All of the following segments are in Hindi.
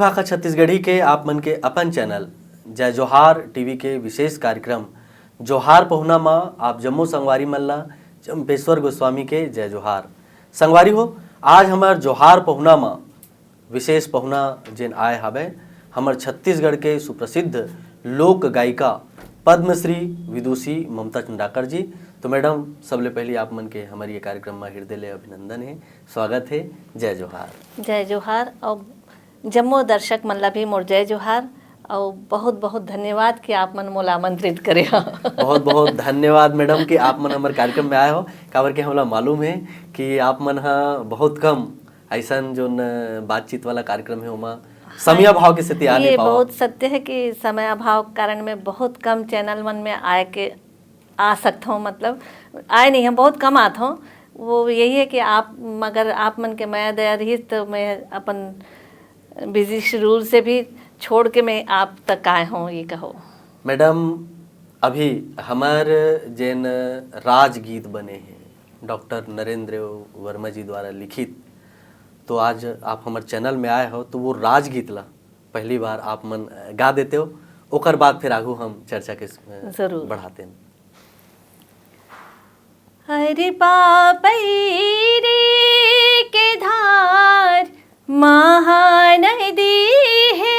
भाखा छत्तीसगढ़ी के आप मन के अपन चैनल जय जोहार टीवी के विशेष कार्यक्रम जोहार पहुना माँ आप जम्मू संगवारी मल्ला चंपेश्वर गोस्वामी के जय जोहार। संगवारी हो, आज हमार जोहार पहुना माँ विशेष पहुना जिन आए हवे हमार छत्तीसगढ़ के सुप्रसिद्ध लोक गायिका पद्मश्री विदुषी ममता चंडाकर जी। तो मैडम, सबले पहले आप मन के हमारे ये कार्यक्रम में हृदय ले अभिनंदन है, स्वागत है। जय जोहार। जय जोहार। और जम्मू दर्शक मन ला भी मोर जय जोहार और बहुत बहुत धन्यवाद कि आप मन मोला आमंत्रित करे। बहुत बहुत धन्यवाद मैडम कि आप मन हमारे कार्यक्रम में आए हो। काबर के हमला मालूम है कि आप मन बहुत कम ऐसा जो बातचीत वाला कार्यक्रम है उमा समय अभाव के स्थिति आने ये पाओ। बहुत सत्य है कि समय अभाव के कारण में बहुत कम चैनल मन में आ सकता हूँ, मतलब आए नहीं हम बहुत कम आता हूँ। वो यही है कि आप मगर आप मन के मैं दया रही तो मैं अपन बिजी शेड्यूल से भी छोड़ के मैं आप तक आए हूँ, ये कहो। मैडम, अभी हमार जैन राजगीत बने हैं डॉक्टर नरेंद्र वर्मा जी द्वारा लिखित, तो आज आप हमारे चैनल में आए हो तो वो राजगीत ला पहली बार आप मन गा देते हो, ओकर बाद फिर आगू हम चर्चा के जरूर बढ़ाते हैं। हरि पापैरी के धार महानदी है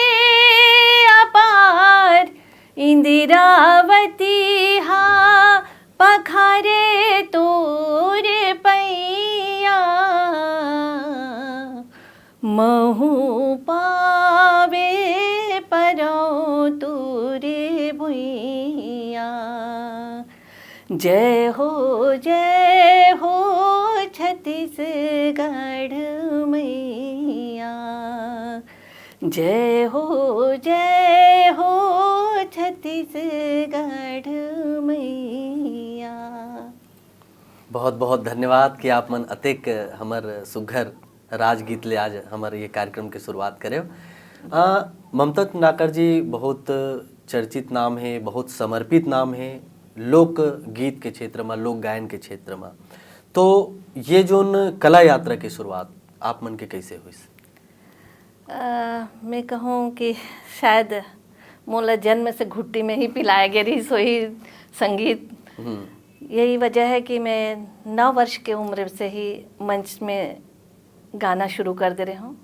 अपार, इंदिरावती हा पखारे तोरे पैया, महू पावे परो तोरे भुइया। जय हो छत्तीसगढ़ मैया, जय हो छत्तीसगढ़ मैया। बहुत बहुत धन्यवाद कि आप मन अतेक हमार सुघर राजगीत ले आज हमारे ये कार्यक्रम की शुरुआत करे। ममता चंडाकर जी बहुत चर्चित नाम है, बहुत समर्पित नाम है लोक गीत के क्षेत्र में, लोक गायन के क्षेत्र में। तो ये जो कला यात्रा की शुरुआत आप मन के कैसे हुई? मैं कहूँ कि शायद मोला जन्म से घुट्टी में ही पिलाया गया रही सोई संगीत। यही वजह है कि मैं 9 वर्ष के उम्र से ही मंच में गाना शुरू कर दे रही हूँ।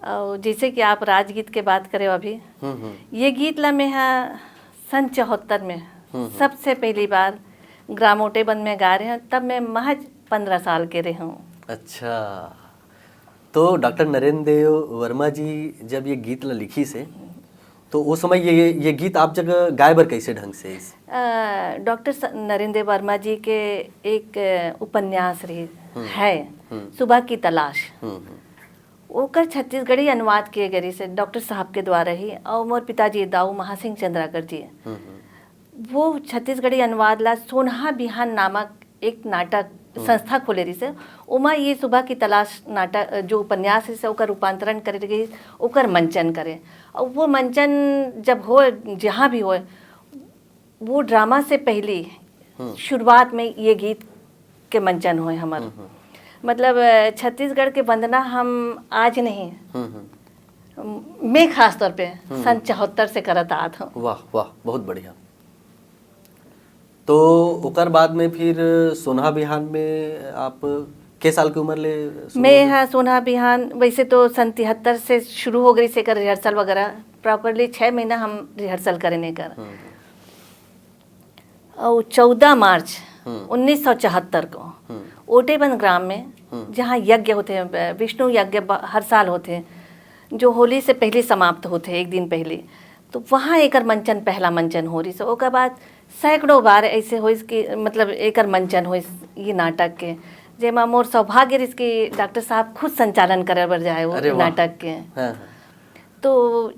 और जैसे कि आप राजगीत के बात करें अभी, ये गीत ला मैं सन 74 में सबसे पहली बार ग्रामोटे बंद में गा रहे हैं, तब मैं महज 15 साल के रही हूँ। अच्छा, तो डॉक्टर नरेंद्र वर्मा जी जब ये गीत ला लिखी से तो उस समय ये गीत आप जगह गाए बर कैसे ढंग से? डॉक्टर नरेंद्र वर्मा जी के एक उपन्यास रही है सुबह की तलाश, ओकर छत्तीसगढ़ी अनुवाद किए गए से डॉक्टर साहब के द्वारा ही। और मोर पिताजी दाऊ महासिंह चंद्राकर जी, वो छत्तीसगढ़ी अनुवाद ला सोनहा बिहान नामक एक नाटक संस्था खोले रही से, उमा ये सुबह की तलाश नाटक जो उपन्यास है से ओकर रूपांतरण करे गई, ओकर मंचन करे। और वो मंचन जब हो जहाँ भी हो, वो ड्रामा से पहले शुरुआत में ये गीत के मंचन हुए हमारे। मतलब छत्तीसगढ़ के वंदना हम आज नहीं, मैं खास तौर पे सन 74 से करत आत हूँ। वाह वाह, बहुत बढ़िया। तो ओकर बाद में फिर सोनहा बिहान में आप के साल की उम्र ले? मैं सोनहा बिहान वैसे तो सन 73 से शुरू हो गई से कर रिहर्सल वगैरह, प्रॉपरली 6 महीना हम रिहर्सल करने कर। और 14 मार्च 1974 को ओटेबंद ग्राम में, जहाँ यज्ञ होते हैं, विष्णु यज्ञ हर साल होते हैं, जो होली से पहले समाप्त होते हैं एक दिन पहले, तो वहाँ एकर मंचन पहला मंचन हो रही। ओकर बाद सैकड़ों बार ऐसे हो कि मतलब एकर मंचन हो ये नाटक के, जेमा मोर सौभाग्य इसकी डॉक्टर साहब खुद संचालन करे बर जाए वो नाटक के। तो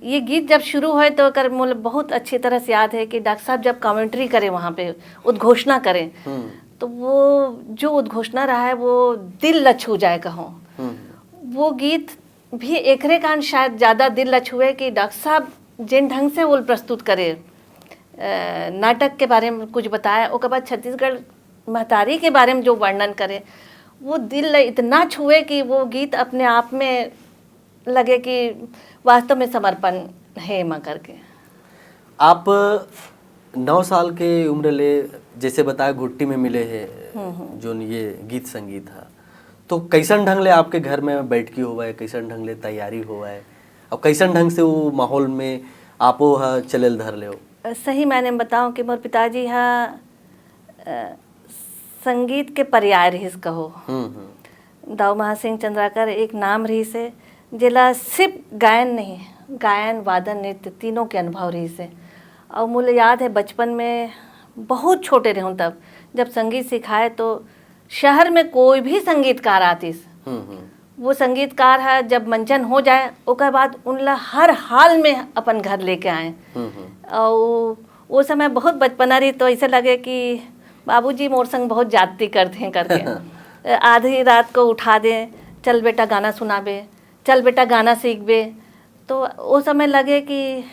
ये गीत जब शुरू हुए तो कर मुझे बहुत अच्छी तरह से याद है कि डॉक्टर साहब जब कमेंट्री करे वहाँ पे उद्घोषणा करें, तो वो जो उद्घोषणा रहा है वो दिल लछू जाए कहूँ। वो गीत भी एकरे कारण शायद ज़्यादा दिल लछुए कि डॉक्टर साहब जिन ढंग से वो प्रस्तुत करे, नाटक के बारे में कुछ बताया, उसके बाद छत्तीसगढ़ महतारी के बारे में जो वर्णन करे, वो दिल इतना छुए कि वो गीत अपने आप में लगे कि वास्तव में समर्पण है माँ करके। आप 9 साल के उम्र ले जैसे बताया घुट्टी में मिले हैं जो ये गीत संगीत है, तो कैसन ढंग ले आपके घर में बैठकी हुआ है, कैसन ढंग ले तैयारी हुआ है और कैसन ढंग से वो माहौल में आपो हा चलेल धर ले हो? सही मैंने बताऊं कि मोर पिताजी हा संगीत के पर्याय रहीस कहो। दाऊ महासिंह चंद्राकर एक नाम रही से जिला सिर्फ गायन नहीं, गायन वादन नृत्य तीनों के अनुभव रही से। और मुझे याद है बचपन में बहुत छोटे रहूं तब जब संगीत सिखाए तो शहर में कोई भी संगीतकार आतीस, वो संगीतकार है जब मंचन हो जाए उसके बाद उनला हर हाल में अपन घर लेके आए। और वो समय बहुत बचपना रही तो ऐसे लगे कि बाबूजी मोर संग बहुत जाती करते हैं करके आधी रात को उठा दें, चल बेटा गाना सुनाबे, चल बेटा गाना सीख बे। तो वो समय लगे कि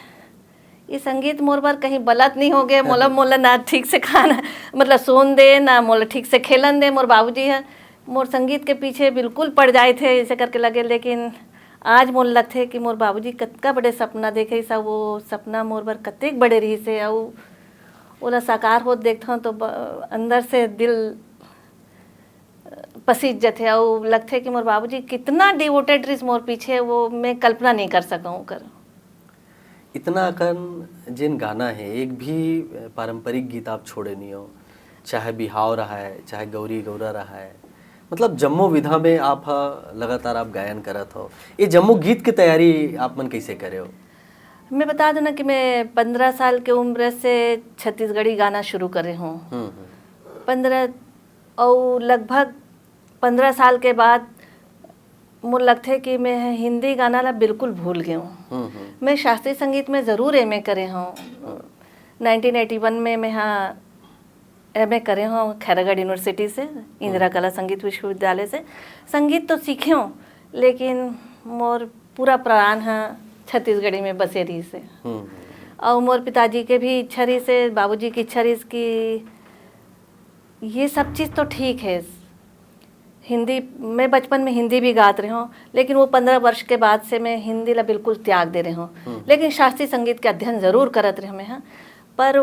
ये संगीत मोर बार कहीं गलत नहीं हो गए, मोला ना ठीक से खाना मतलब सुन दे ना मोला ठीक से खेलन दे। मोर बाबूजी है मोर संगीत के पीछे बिल्कुल पड़ जाए थे ऐसे करके लगे। लेकिन आज मोल लगते कि मोर बाबूजी कतका बड़े सपना देखे सा, वो सपना मोर बार कतेक बड़े रही से और ओला साकार होत देखता हूँ तो अंदर से दिल पसीज जाते और लगते कि मोर बाबूजी कितना डिवोटेड रही मोर पीछे, वो मैं कल्पना नहीं कर सकूँ कर। इतना अकन जिन गाना है, एक भी पारंपरिक गीत आप छोड़े नहीं हो, चाहे बिहाव रहा है, चाहे गौरी गौरा रहा है, मतलब जम्मू विधा में आप लगातार आप गायन करत हो। ये जम्मू गीत की तैयारी आप मन कैसे करे हो? मैं बता दूं ना कि मैं 15 साल के उम्र से छत्तीसगढ़ी गाना शुरू करे हूँ। 15 और लगभग 15 साल के बाद मुझे लगता है कि मैं हिंदी गाना ला बिल्कुल भूल गई हूँ। मैं शास्त्रीय संगीत में ज़रूर एमए करे हूँ। 1981 में मैं हाँ एमए करे हूँ खैरागढ़ यूनिवर्सिटी से, इंदिरा कला संगीत विश्वविद्यालय से। संगीत तो सीखे हूँ लेकिन मोर पूरा प्राण है छत्तीसगढ़ी में बसे रही से। और मोर पिताजी के भी इच्छा रही से, बाबूजी की इच्छा रही कि ये सब चीज़ तो ठीक है, हिंदी मैं बचपन में हिंदी भी गात रही हूँ लेकिन वो 15 वर्ष के बाद से मैं हिंदी ला बिल्कुल त्याग दे रही हूँ। लेकिन शास्त्रीय संगीत के अध्ययन ज़रूर करत रही मैं हाँ, पर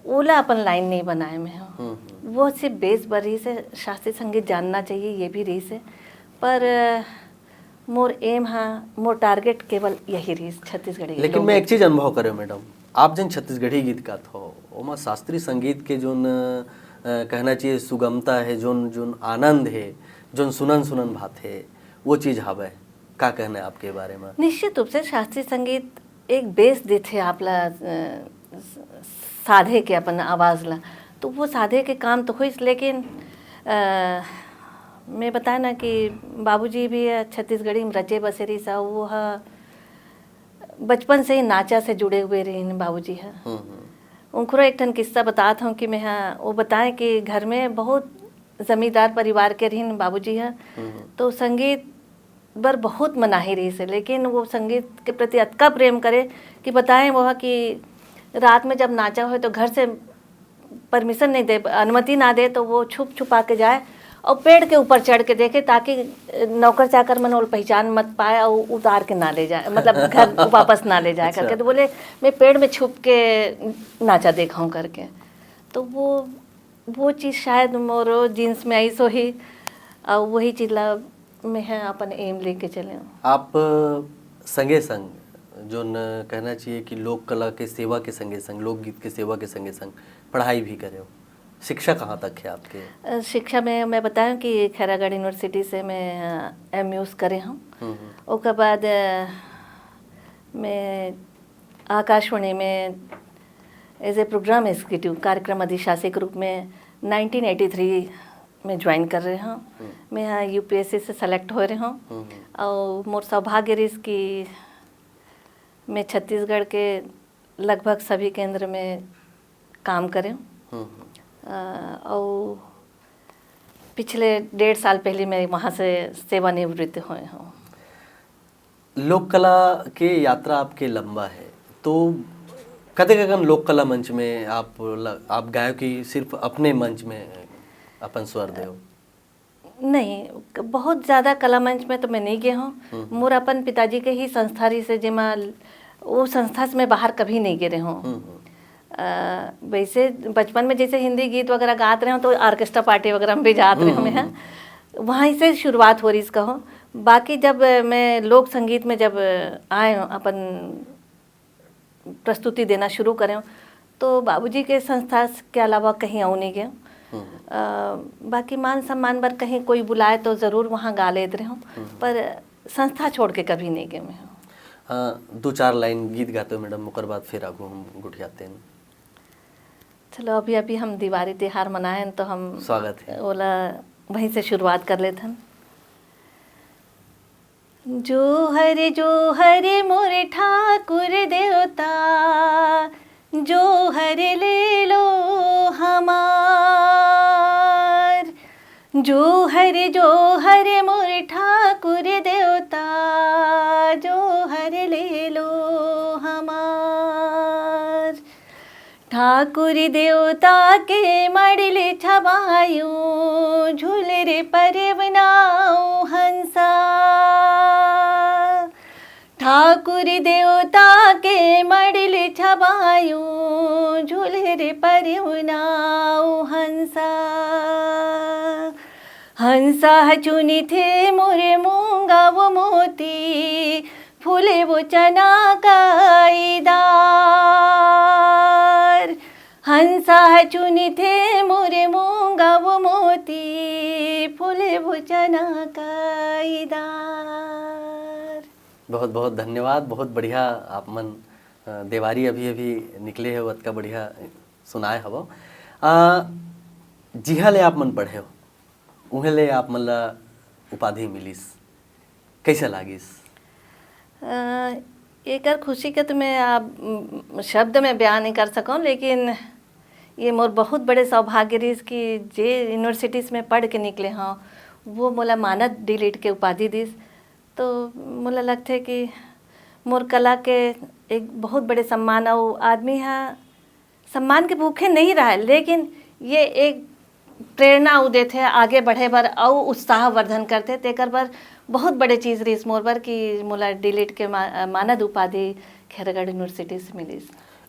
ओला अपन लाइन नहीं बनाए मैं हूँ। वो सिर्फ बेस बर रही से शास्त्रीय संगीत जानना चाहिए ये भी रही से, पर मोर एम हाँ, मोर टारगेट केवल यही रही छत्तीसगढ़ी। लेकिन मैं एक चीज़ अनुभव करे मैडम, आप जन छत्तीसगढ़ी गीत गात हो ओमा शास्त्रीय संगीत के जोन कहना चाहिए सुगमता है, जोन जोन आनंद है, जोन सुनन सुनन बात है, वो चीज़ हवे। का कहना है आपके बारे में? निश्चित रूप से शास्त्रीय संगीत एक बेस देते आपला साधे के अपन आवाज़ ला, तो वो साधे के काम तो हुई। लेकिन मैं बताया ना कि बाबूजी भी छत्तीसगढ़ी में रचे बसे रही सा, वो बचपन से ही नाचा से जुड़े हुए रही बाबूजी है। उनको एक ठन किस्सा बताता हूँ कि मैं हाँ, वो बताएं कि घर में बहुत जमींदार परिवार के रही बाबूजी है, तो संगीत बर बहुत मनाही रही से। लेकिन वो संगीत के प्रति अतका प्रेम करे कि बताएं वह कि रात में जब नाचा हो तो घर से परमिशन नहीं दे, अनुमति ना दे तो वो छुप छुपा के जाए और पेड़ के ऊपर चढ़ के देखे ताकि नौकर चाकर मन वो पहचान मत पाए और उतार के ना ले जाए, मतलब घर वापस ना ले जाए करके। तो बोले मैं पेड़ में छुप के नाचा देखा हूँ करके। तो वो चीज़ शायद मोरो जीन्स में आई सो ही, और वही चीज़ ला मैं है अपन एम लेके चले। आप संगे संग जो न कहना चाहिए कि लोक कला के सेवा के संगे संग, लोकगीत के सेवा के संगे संग पढ़ाई भी करे हो, शिक्षा कहाँ तक है आपके? शिक्षा में मैं बताऊं कि खैरागढ़ यूनिवर्सिटी से मैं MUs करे हूँ। उसके बाद मैं आकाशवाणी में एज ए प्रोग्राम एग्जीक्यूटिव कार्यक्रम अधिशासी के रूप में 1983 में ज्वाइन कर रहे हूँ। मैं यहाँ UPSC से सेलेक्ट हो रहे हूँ और मोर सौभाग्य रही कि मैं छत्तीसगढ़ के लगभग सभी केंद्र में काम करें। और पिछले 1.5 साल पहले मैं वहाँ से सेवानिवृत्त हुए हूँ। लोक कला के यात्रा आपके लंबा है, तो कते कगन लोक कला मंच में आप गायो कि सिर्फ अपने मंच में अपन स्वर दे? नहीं, बहुत ज़्यादा कला मंच में तो मैं नहीं गया हूँ। मोर अपन पिताजी के ही संस्था रही से जेमा वो संस्था से मैं बाहर कभी नहीं गिरे हूँ। वैसे बचपन में जैसे हिंदी गीत वगैरह गाते रहे हो तो ऑर्केस्ट्रा पार्टी वगैरह में भी जाते रहे मैं, वहीं से शुरुआत हो रही इसका हो। बाकी जब मैं लोक संगीत में जब आए हूँ, अपन प्रस्तुति देना शुरू करें तो बाबूजी के संस्था के अलावा कहीं और नहीं गए। बाकी मान सम्मान पर कहीं कोई बुलाए तो ज़रूर वहाँ गा लेते रहे हूँ, पर संस्था छोड़ के कभी नहीं गए मैं। दो चार लाइन गीत गाते हो मैडम, ओकर बाद फिर आगू हम गुठियाते हैं। चलो अभी अभी हम दिवाली त्योहार मनाएं तो हम स्वागत है ओला वहीं से शुरुआत कर लेते हैं। जो हरे मोरे ठाकुर देवता, जो हरे ले लो हमार। जो हरे मोरे ठाकुर देवता, जो हरे ले लो हमार। ठाकुर देवता के मड़ले छबायो, झूले रे परवनाओ हंसा। ठाकुर देवता के मड़ले छबायो, झूले रे परवनाओ हंसा। हंसा चुनी थे मोरे मूंगा वो मोती, फूले वो चना काईदार। हंसा चुनी थे मोरे मूंगा वो मोती, फूले वो चना काईदार। बहुत बहुत धन्यवाद, बहुत बढ़िया आप मन देवारी अभी अभी निकले हो, का बढ़िया सुनाए हवो। जिहा ले आप मन पढ़े हो, उहे ले आप मन ला उपाधि मिलिस, कैसा लागिस? एकर खुशी के तो मैं आप शब्द में बयान नहीं कर सकूं, लेकिन ये मोर बहुत बड़े सौभाग्य रही कि जे यूनिवर्सिटीज़ में पढ़ के निकले हाँ वो मोला मानद डिलीट के उपाधि दिस। तो मोला लगते कि मोर कला के एक बहुत बड़े सम्मान, और आदमी यहाँ सम्मान के भूखे नहीं रहा, लेकिन ये एक प्रेरणा उ देते आगे बढ़े बर और उत्साह वर्धन करते। तेकर बर बहुत बड़े चीज़ रही मोर बर कि मोला डिलीट के मानद उपाधि खैरगढ़ यूनिवर्सिटी से मिली।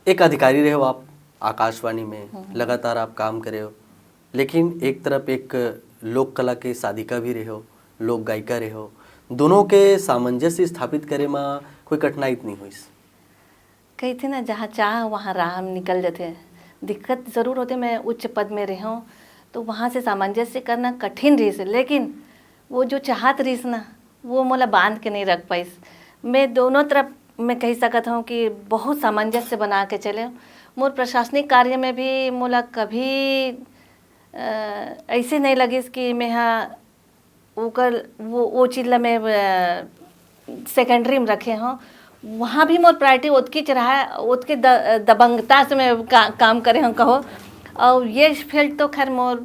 एक अधिकारी रहे हो आप आकाशवाणी में, लगातार आप काम करे हो, लेकिन एक तरफ एक लोक कला के साधिका भी रहे हो, लोक गायिका रहे हो, दोनों के सामंजस्य स्थापित करे में कोई कठिनाई नहीं हुई? कही थी ना, जहाँ चाह वहाँ राह में निकल जाते। दिक्कत ज़रूर होते, मैं उच्च पद में रही हूँ तो वहाँ से सामंजस्य करना कठिन रही से, लेकिन वो जो चाहत रही ना वो मोला बांध के नहीं रख पाई। मैं दोनों तरफ मैं कह सकता हूँ कि बहुत सामंजस्य बना के चले। मोर प्रशासनिक कार्य में भी मोला कभी ऐसे नहीं लगी कि मैं यहाँ वो चीज़ में सेकेंडरी में रखे हों। वहाँ भी मोर प्रायोरिटी उतकी रहा है, उतकी दबंगता से मैं काम करे हूँ कहो। और ये फील्ड तो खैर मोर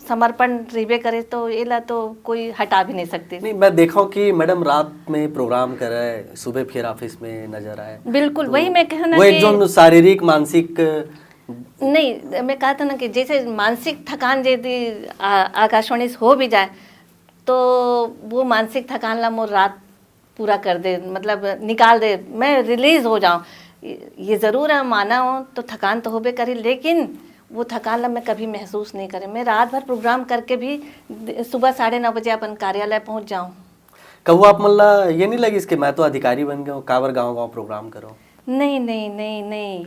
समर्पण रिबे करे, तो ये ला तो कोई हटा भी नहीं सकती। नहीं, मैं देखा कि मैडम रात में प्रोग्राम कर रहे हैं, सुबह फिर ऑफिस में नजर आए। बिल्कुल, तो वही मैं कहना वो एक जो शारीरिक मानसिक नहीं, मैं कहा था ना कि जैसे मानसिक थकान यदि आकाशवाणी से हो भी जाए तो वो मानसिक थकान ला मोर रात पूरा कर दे, मतलब निकाल दे, मैं रिलीज़ हो जाऊँ। ये ज़रूर है, माना हो तो थकान तो होबे करी, लेकिन वो थकान ला मैं कभी महसूस नहीं करे। मैं रात भर प्रोग्राम करके भी सुबह 9:30 बजे अपन कार्यालय पहुंच जाऊं। कहूँ आप मतलब ये नहीं लगी कि मैं तो अधिकारी बन गया हूँ, कावर गाँव प्रोग्राम करो? नहीं नहीं नहीं नहीं,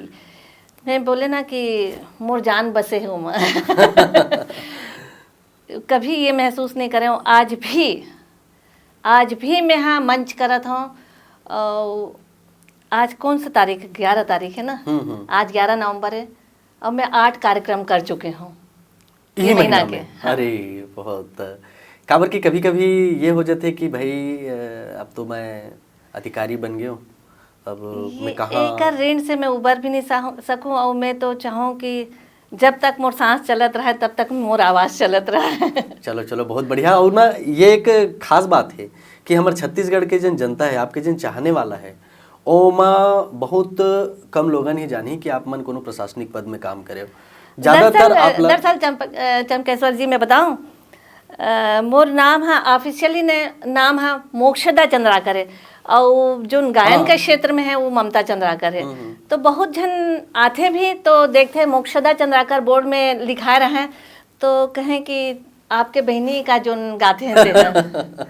मैं बोले ना कि मोर जान बसे हूँ मैं कभी ये महसूस नहीं करे हूँ। आज भी मैं हाँ मंच करत हूँ। आज कौन सा तारीख? 11 तारीख है ना। आज 11 नवंबर है और मैं 8 कार्यक्रम कर चुके हूँ ये महीना के। हाँ। अरे बहुत काबर की कभी कभी ये हो जाते कि भाई अब तो मैं अधिकारी बन गया हूँ, अब मैं कहाँ एक ऋण से मैं उबर भी नहीं सकूँ। और मैं तो चाहूँ कि जब तक मोर सांस चलत रहा तब तक मोर आवाज़ चलत रहा चलो चलो, बहुत बढ़िया। और ना ये एक खास बात है कि हमारे छत्तीसगढ़ के जन जनता है, आपके जन चाहने वाला है, ओमा बहुत कम लोगन ही जानी कि आप मन कोनो प्रशासनिक पद में काम करे हो। ज्यादातर दरअसल चमकेश्वर जी मैं बताऊं, मोर नाम है ऑफिशियली ने नाम है मोक्षदा चंद्राकर है, और जो गायन के क्षेत्र में है वो ममता चंद्राकर है। तो बहुत जन आते भी तो देखते हैं मोक्षदा चंद्राकर बोर्ड में लिखा रहे हैं, तो कहें कि आपके बहनी का जो गाते हैं तेरा।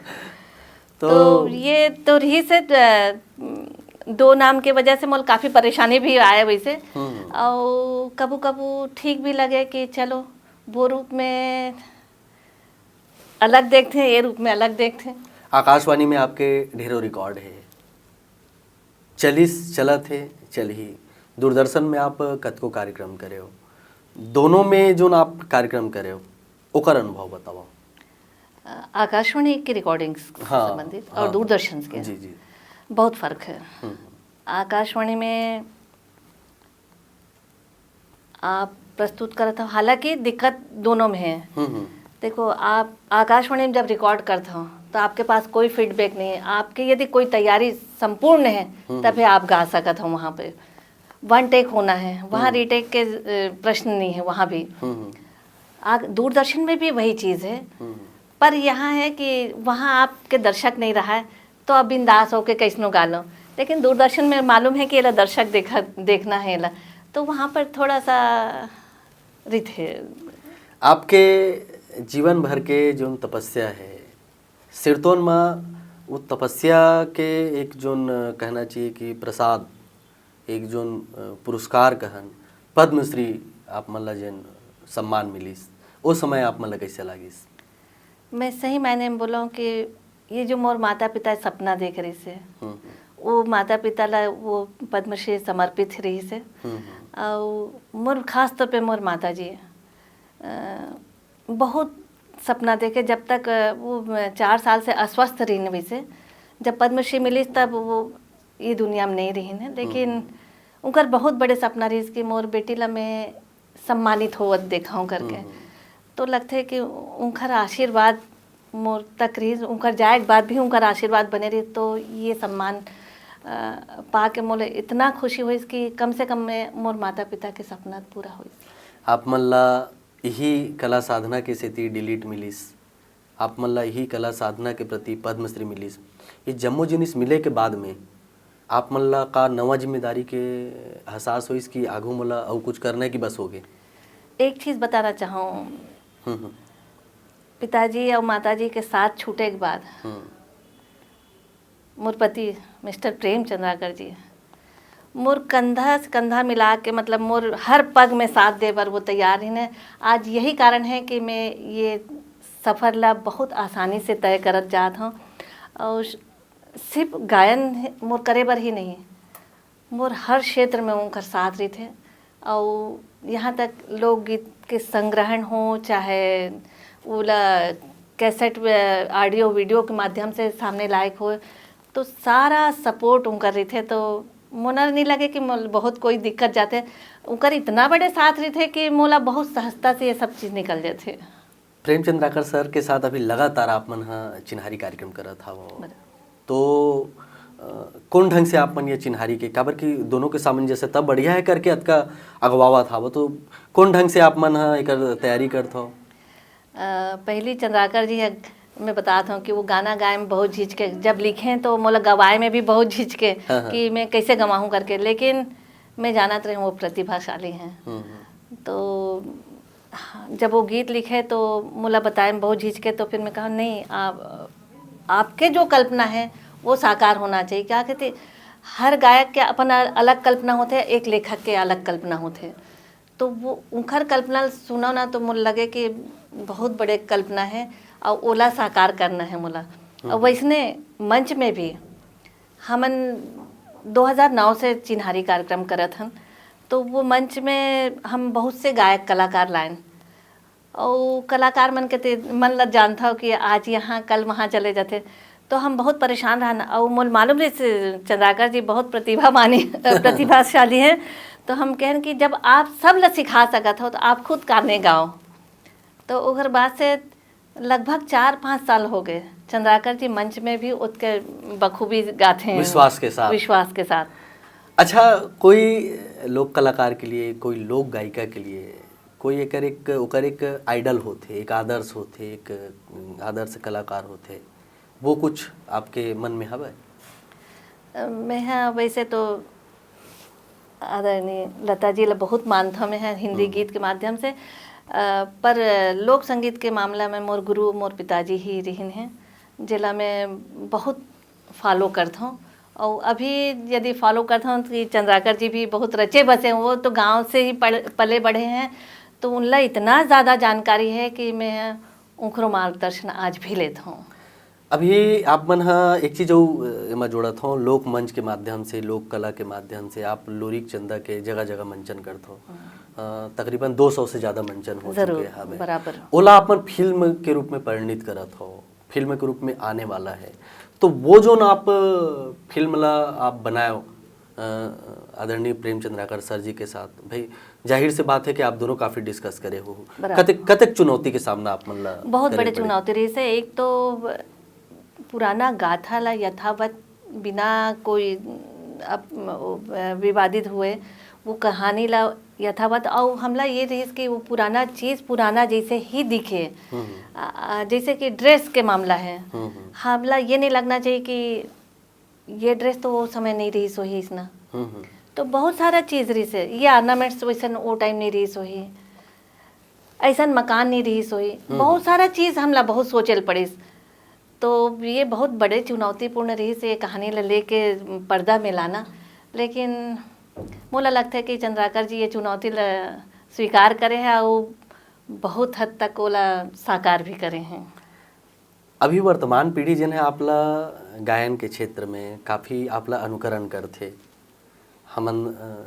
तो ये तो रही से दो नाम के वजह से मोल काफ़ी परेशानी भी आए वैसे, और कबू कबू ठीक भी लगे कि चलो वो रूप में अलग देखते हैं, ये रूप में अलग देखते हैं। आकाशवाणी में आपके ढेरों रिकॉर्ड है, चलत है चल ही। दूरदर्शन में आप कतको कार्यक्रम करे हो, दोनों में जो आप कार्यक्रम करे हो ओकर अनुभव बताओ। आकाशवाणी की रिकॉर्डिंग्स हाँ, संबंधित और दूरदर्शन के जी जी बहुत फर्क है। आकाशवाणी में आप प्रस्तुत करते हो, हालांकि दिक्कत दोनों में है। देखो, आप आकाशवाणी में जब रिकॉर्ड करते हो तो आपके पास कोई फीडबैक नहीं है, आपकी यदि कोई तैयारी संपूर्ण है तभी आप गा सकते हो। वहाँ पे वन टेक होना है, वहाँ रीटेक के प्रश्न नहीं है वहाँ भी। दूरदर्शन में भी वही चीज़ है, पर यहाँ है कि वहाँ आपके दर्शक नहीं रहा है तो आप बिंदास होके कैसनो गा लो, लेकिन दूरदर्शन में मालूम है कि ये दर्शक देखना है ये, तो वहाँ पर थोड़ा सा रित है। आपके जीवन भर के जो तपस्या है सिरतोन में, वो तपस्या के एक जोन कहना चाहिए कि प्रसाद, एक जोन पुरस्कार कहन पद्मश्री आप मन ला जन सम्मान मिलिस, वो समय आप मन ला कैसे लागिस? मैं सही मायने में बोला कि ये जो मोर माता पिता सपना देख रही से, वो माता पिता ला वो पद्मश्री समर्पित रही से, और मोर खास तौर पे मोर माता जी बहुत सपना देखे। जब तक वो 4 साल से अस्वस्थ रही न, वैसे जब पद्मश्री मिली तब वो ये दुनिया में नहीं रही न, लेकिन उनका बहुत बड़े सपना रही कि मोर बेटी ला मैं सम्मानित होवत देखाऊँ करके। तो लगते है कि उनका आशीर्वाद मोर तक रही, उनका जाए के बाद भी उनका आशीर्वाद बने रही, तो ये सम्मान पा के मोले इतना खुशी हुई कि कम से कम में मोर माता पिता के सपना पूरा हुई। आप मन ला यही कला साधना के सेती डिलीट मिलिस, आप मन ला यही कला साधना के प्रति पद्मश्री मिलिस, ये जम्मो जिनिस मिले के बाद में आप मन ला का नवा जिम्मेदारी के एहसास होइस कि आगू मोला और कुछ करने की बस हो गए? एक चीज़ बताना चाहूँ, पिताजी और माताजी के साथ छूटे के बाद मोर पति मिस्टर प्रेम चंद्राकर जी मोर कंधा से कंधा मिला के, मतलब मोर हर पग में साथ दे पर वो तैयार ही। आज यही कारण है कि मैं ये सफ़र ला बहुत आसानी से तय करत जात हूँ, और सिर्फ गायन मोर करे बर ही नहीं, मोर हर क्षेत्र में उनका साथ रही थे। और यहाँ तक लोकगीत के संग्रहण हो, चाहे ओला कैसेट ऑडियो वीडियो के माध्यम से सामने लायक हो, तो सारा सपोर्ट उनका रही थे। तो मोला नहीं लगे कि बहुत कोई दिक्कत जाते, उनका इतना बड़े साथ रही थे कि मोला बहुत सहजता से ये सब चीज़ निकल जाते। प्रेम चंद्राकर सर के साथ अभी लगातार आप मन चिन्हारी कार्यक्रम कर था वो, तो कौन ढंग से आप मन ये चिन्हारी के काबर की दोनों के सामंजस्य तब बढ़िया है करके अतका अगवावा था वो, तो कौन ढंग से आप मन एक तैयारी कर था? पहली चंद्राकर जी है, मैं बताता हूँ कि वो गाना गाए में बहुत झिझके, जब लिखें तो मोला गवाए में भी बहुत झिझके कि मैं कैसे गवाऊँ करके, लेकिन मैं जानत रही वो प्रतिभाशाली हैं। तो जब वो गीत लिखे तो मोला बताए में बहुत झिझके, तो फिर मैं कहा नहीं, आपके जो कल्पना है वो साकार होना चाहिए। क्या कहते, हर गायक के अपन अलग कल्पना होते हैं, एक लेखक के अलग कल्पना होते हैं, तो वो उनकर कल्पना सुना ना तो मुझे लगे कि बहुत बड़े कल्पना है और ओला साकार करना है मोला। और वैसने मंच में भी हमन 2009 से चिन्हारी कार्यक्रम करत हन, तो वो मंच में हम बहुत से गायक कलाकार लाइन, और कलाकार मन के मन लग जानता हो कि आज यहाँ कल वहाँ चले जाते, तो हम बहुत परेशान रहना। और मुझे मालूम है चंद्राकर जी बहुत प्रतिभाशाली हैं, तो हम कहें कि जब आप सब ल सिखा सकत हो तो आप खुद गाने गाओ। तो उधर बाद से लगभग 4-5 साल हो गए चंद्राकर जी मंच में भी उसके बखूबी गाते हैं, विश्वास के साथ। अच्छा, कोई लोक कलाकार के लिए, कोई लोक गायिका के लिए कोई ओकर एक आइडल होते, एक आदर्श होते, एक आदर्श कलाकार होते, वो कुछ आपके मन में हवे? मैं हाँ वैसे तो आदरणीय लता जी ला बहुत मानता मैं है हिंदी गीत के माध्यम से, पर लोक संगीत के मामला में मोर गुरु मोर पिताजी ही रहिन हैं, जिला मैं बहुत फॉलो करता हूँ। और अभी यदि फॉलो करता हूँ तो चंद्राकर जी भी बहुत रचे बसे हैं, वो तो गांव से ही पले बढ़े हैं, तो उनला इतना ज़्यादा जानकारी है कि मैं उनका मार्गदर्शन आज भी लेता हूँ। अभी आप मन हा एक चीज एमा जोड़त हो, लोक मंच के माध्यम से, लोक कला के माध्यम से आप लोरिक चंदा के जगह जगह मंचन करते हो। तकरीबन 200 से ज़्यादा मंचन हो चुके हैं। बराबर ओला अपन फिल्म के रूप में परिणित करत हो, फिल्म के रूप में आने वाला है, तो वो जो ना आप फिल्म ला आप बनाओ आदरणीय प्रेम चंद्राकर सर जी के साथ, भाई जाहिर से बात है कि आप दोनों काफ़ी डिस्कस करे हो, कतक चुनौती के सामना आप मन ला बहुत बड़े चुनौती रही से। एक तो पुराना गाथा ला यथावत बिना कोई विवादित हुए वो कहानी ला यथावत, और हमला ये रही कि वो पुराना चीज़ पुराना जैसे ही दिखे, जैसे कि ड्रेस के मामला है, हमला ये नहीं लगना चाहिए कि ये ड्रेस तो वो समय नहीं रही सो ही इसना, तो बहुत सारा चीज़ रही से, ये ऑर्नामेंट्स वैसा वो टाइम नहीं रही सो ही, ऐसा मकान नहीं रही सो ही, बहुत सारा चीज़ हमला बहुत सोचल पड़ी। तो ये बहुत बड़े चुनौतीपूर्ण रही से कहानी ला लेके पर्दा में लाना, लेकिन मोला लगता है कि चंद्राकर जी ये चुनौती ला स्वीकार करे हैं और बहुत हद तक ओला साकार भी करे हैं। अभी वर्तमान पीढ़ी जिन है आपला गायन के क्षेत्र में काफ़ी आपला अनुकरण करते, हमन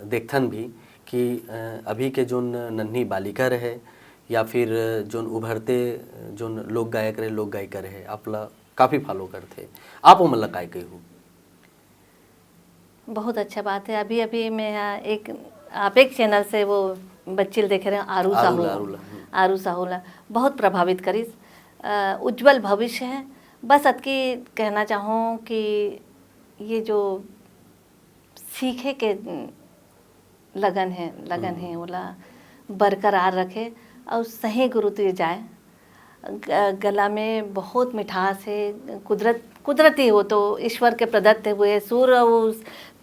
देखथन भी कि अभी के जोन नन्ही बालिका रहे या फिर जोन उभरते जोन लोक गायक रहे, लोक गायिका रहे, आपला काफ़ी फॉलो करते, आप उमला काय कहू? बहुत अच्छा बात है। अभी अभी मैं एक चैनल से वो बच्चे देख रहे हैं, आरू साहूला बहुत प्रभावित करी, उज्जवल भविष्य है। बस अतकी कहना चाहूँ कि ये जो सीखे के लगन है बोला बरकरार रखे और सही गुरु तुझे जाए, गला में बहुत मिठास है, कुदरती हो तो ईश्वर के प्रदत्त हुए सुर और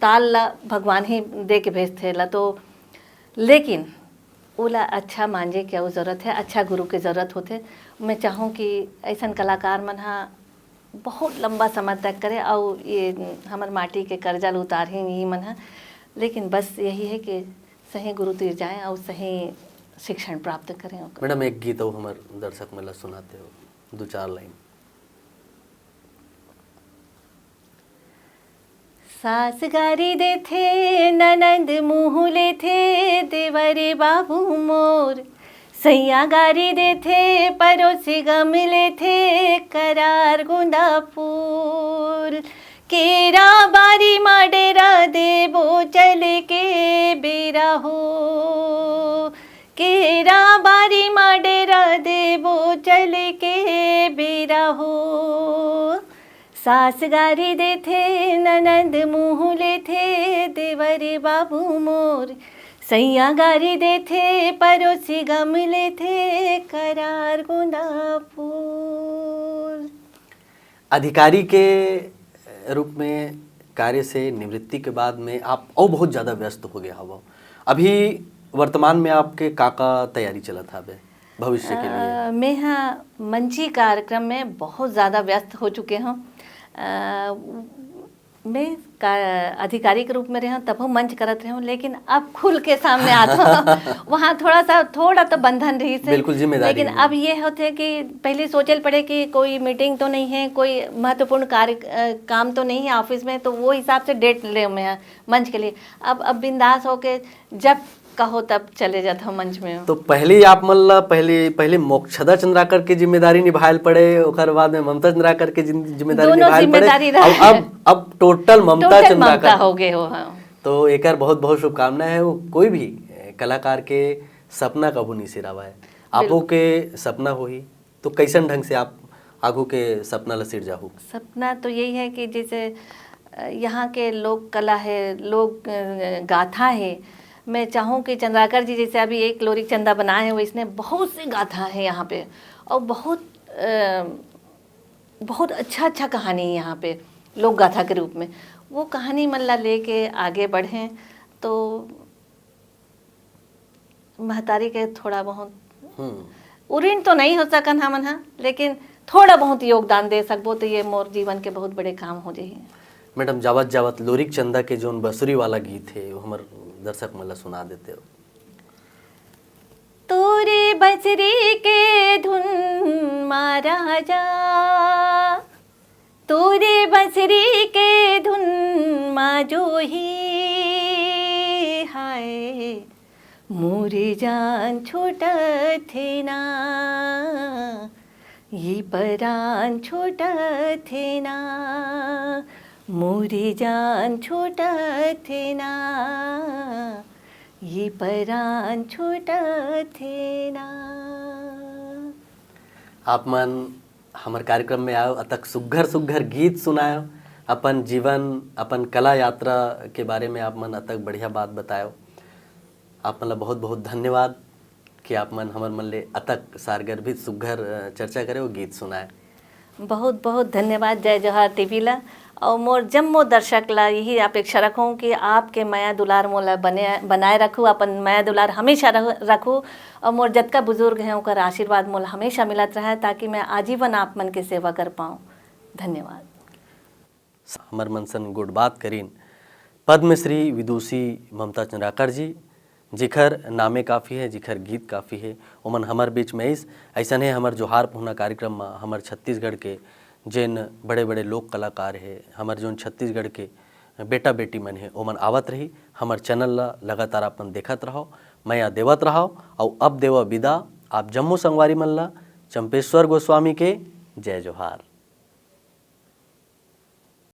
ताल ला भगवान ही दे के भेजते ला, तो लेकिन ओला अच्छा मांझे क्या वो ज़रूरत है, अच्छा गुरु के ज़रूरत होते। मैं चाहूँ कि ऐसा कलाकार मन हा बहुत लंबा समय तक करे और ये हमार माटी के कर्जा ला उतार ही मन हा, लेकिन बस यही है कि सही गुरु तिर जाए और सही शिक्षण प्राप्त करें। मैडम एक गीत हो हमारे दर्शक मेला सुनाते हो, 2-4 लाइन। सास गारी दे थे ननंद मुँह ले थे देवरे बाबू मोर, सैया गारी दे थे पड़ोसी गम ले थे करार गुंदापुर, केरा बारी माडेरा देवो चले के बेरा हो, केरा बारी माडेरा देवो चले के बेरा हो, सास गारी दे थे ननंद मुँह ले थे देवरे बाबू मोर, सैया गारी दे थे पड़ोसी गम ले थे करार गुंदापुर। अधिकारी के रूप में कार्य से निवृत्ति के बाद में आप और बहुत ज़्यादा व्यस्त हो गया हवा, अभी वर्तमान में आपके काका तैयारी चला था भविष्य के लिए? मैं हाँ मंची कार्यक्रम में बहुत ज़्यादा व्यस्त हो चुके हूँ। मैं अधिकारी के रूप में रहा तब हम मंच करत रहे हूँ, लेकिन अब खुल के सामने आता वहाँ थोड़ा तो बंधन रही से, बिल्कुल जिम्मेदारी, लेकिन अब ये होते हैं कि पहले सोचल पड़े कि कोई मीटिंग तो नहीं है, कोई महत्वपूर्ण कार्य काम तो नहीं है ऑफिस में, तो वो हिसाब से डेट ले मैं मंच के लिए। अब बिंदास होके जब कहो तब चले जाता हूँ मंच में। तो पहले आप मल्ला पहले मोक्षदा चंद्राकर की जिम्मेदारी निभायल पड़े, ओकर बाद में ममता चंद्राकर की जिम्मेदारी निभायल पड़े, अब टोटल ममता चंद्राकर हो गए हो। हाँ। तो एकर बहुत बहुत शुभकामनाएं है। कोई भी कलाकार के सपना कबू नहीं सिरावा है, आपो के सपना होही तो कैसन ढंग से आप आगू के सपना ला सिर जाहू? सपना तो यही है कि जैसे यहाँ के लोक कला है, लोक गाथा है, मैं चाहूँ कि चंद्राकर जी जैसे अभी एक लोरिक चंदा बनाए हैं, वो इसने बहुत सी गाथा है यहाँ पे, और बहुत अच्छा कहानी है यहाँ पे लोक गाथा के रूप में। वो कहानी मल्ला लेके आगे बढ़ें तो महतारी के थोड़ा बहुत उऋण तो नहीं हो सकन हमन हा, लेकिन थोड़ा बहुत योगदान दे सकबो तो ये मोर जीवन के बहुत बड़े काम हो जाइए। मैडम जावत जावत लोरिक चंदा के जोन बंसुरी वाला गीत है वो हमार दर्शक मला सुना देते हो। तोरे बंसरी के धुन महाराजा, तोरे बंसरी के धुन मा जो ही हाय, मोरे जान छोटा थे ना, ये परान छोटा थे ना, मोरे जान छोटा थे ना, ये परान छोटा थे ना। आप मन हमार कार्यक्रम में आओ, अतक सुघर सुघर गीत सुनायो, अपन जीवन अपन कला यात्रा के बारे में आप मन अतक बढ़िया बात बतायो। आप मन ला बहुत बहुत धन्यवाद कि आप मन हमर मन ले अतक सारगर्भित सुघर चर्चा करे और गीत सुनाए। बहुत बहुत धन्यवाद जय जोहार टीवी ला, और मोर जम्मो दर्शक ला यही अपेक्षा रखूँ कि आपके माया दुलार मोला बनाए रखूँ, अपन माया दुलार हमेशा रखूँ, और मोर जतका बुजुर्ग हैं उनका आशीर्वाद मोला हमेशा मिलत रहे ताकि मैं आजीवन आप मन के सेवा कर पाऊँ। धन्यवाद। हमर मन सन गुड बात करीन पद्मश्री विदुषी ममता चंद्राकर जी, जिखर नामे काफ़ी है, जिखर गीत काफ़ी है, ओमन हमर बीच में ऐसा है। हमर जोहार पहुना कार्यक्रम में हमर छत्तीसगढ़ के जेन बड़े बड़े लोक कलाकार है, हमर जोन छत्तीसगढ़ के बेटा बेटी मन है, ओमन आवत रही। हमर चैनल ला लगातार अपन देखत रहो, मैं देवत रहो, और अब देवा विदा आप जम्मू संगवारी मन ला। चंपेश्वर गोस्वामी के जय जोहार।